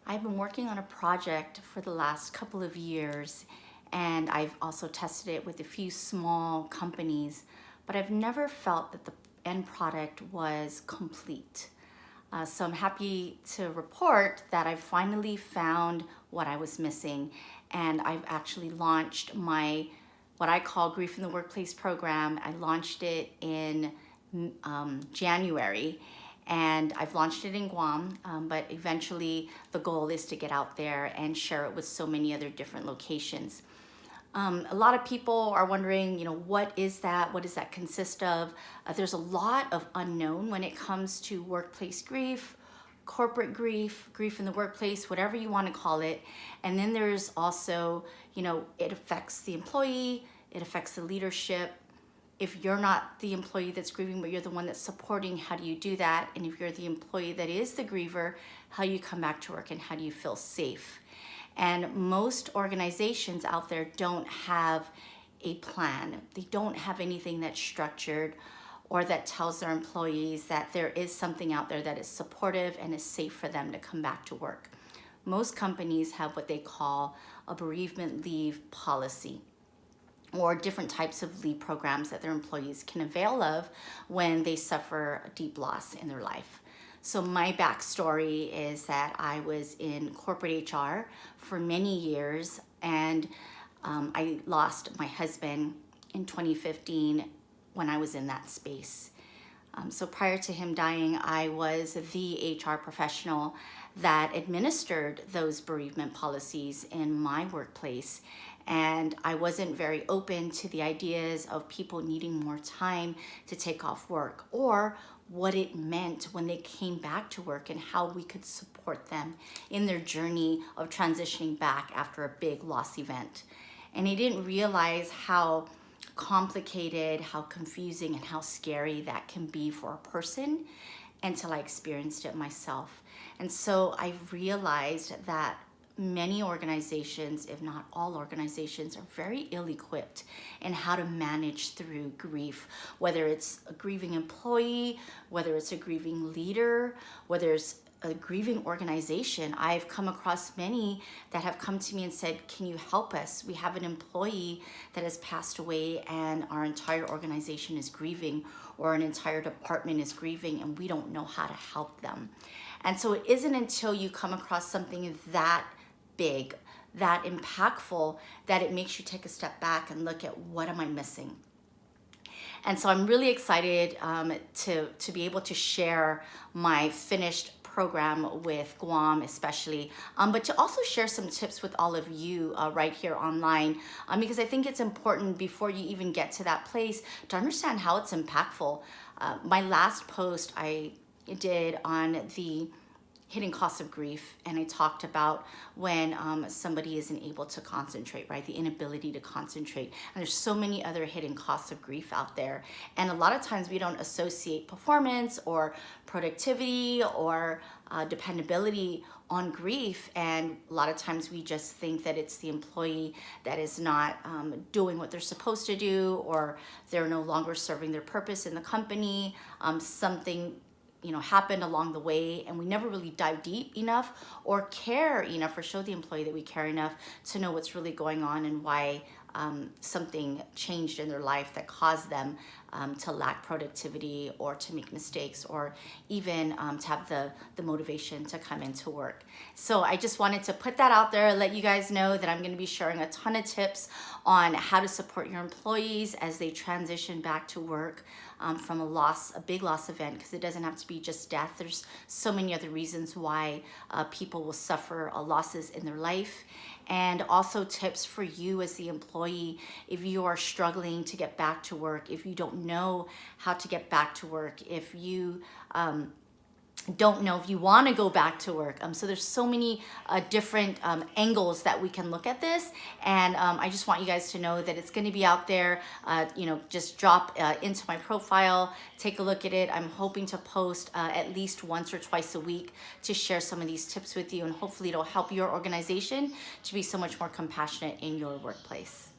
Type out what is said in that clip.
I've been working on a project for the last couple of years, and I've also tested it with a few small companies, but I've never felt that the end product was complete. So I'm happy to report that I finally found what I was missing, and I've actually launched my what I call Grief in the Workplace program. I launched it in January, and I've launched it in Guam, but eventually the goal is to get out there and share it with so many other different locations. A lot of people are wondering, what is that? What does that consist of? There's a lot of unknown when it comes to workplace grief, corporate grief, grief in the workplace, whatever you want to call it. And then there's also, it affects the employee, it affects the leadership. If you're not the employee that's grieving, but you're the one that's supporting, how do you do that? And if you're the employee that is the griever, how do you come back to work and how do you feel safe? And most organizations out there don't have a plan. They don't have anything that's structured or that tells their employees that there is something out there that is supportive and is safe for them to come back to work. Most companies have what they call a bereavement leave policy, or different types of leave programs that their employees can avail of when they suffer a deep loss in their life. So my backstory is that I was in corporate HR for many years, and I lost my husband in 2015 when I was in that space. So prior to him dying, I was the HR professional that administered those bereavement policies in my workplace. And I wasn't very open to the ideas of people needing more time to take off work, or what it meant when they came back to work and how we could support them in their journey of transitioning back after a big loss event. And I didn't realize how complicated, how confusing, and how scary that can be for a person until I experienced it myself. And so I realized that many organizations, if not all organizations, are very ill-equipped in how to manage through grief, whether it's a grieving employee, whether it's a grieving leader, whether it's a grieving organization. I've come across many that have come to me and said, can you help us? We have an employee that has passed away and our entire organization is grieving, or an entire department is grieving, and we don't know how to help them. And so it isn't until you come across something that big, that impactful, that it makes you take a step back and look at, what am I missing? And so I'm really excited to be able to share my finished program with Guam especially, but to also share some tips with all of you right here online, because I think it's important before you even get to that place to understand how it's impactful. My last post I did on the hidden costs of grief, and I talked about when somebody isn't able to concentrate, right? The inability to concentrate. And there's so many other hidden costs of grief out there. And a lot of times we don't associate performance or productivity or dependability on grief. And a lot of times we just think that it's the employee that is not doing what they're supposed to do, or they're no longer serving their purpose in the company. Something happened along the way, and we never really dive deep enough or care enough or show the employee that we care enough to know what's really going on and why something changed in their life that caused them to lack productivity or to make mistakes, or even to have the motivation to come into work. So I just wanted to put that out there, let you guys know that I'm going to be sharing a ton of tips on how to support your employees as they transition back to work from a big loss event, because it doesn't have to be just death. There's so many other reasons why people will suffer losses in their life. And also tips for you as the employee, if you are struggling to get back to work, if you don't know how to get back to work, if you don't know if you want to go back to work. So there's so many different angles that we can look at this, and I just want you guys to know that it's going to be out there. Just drop into my profile, take a look at it. I'm hoping to post at least once or twice a week to share some of these tips with you, and hopefully it'll help your organization to be so much more compassionate in your workplace.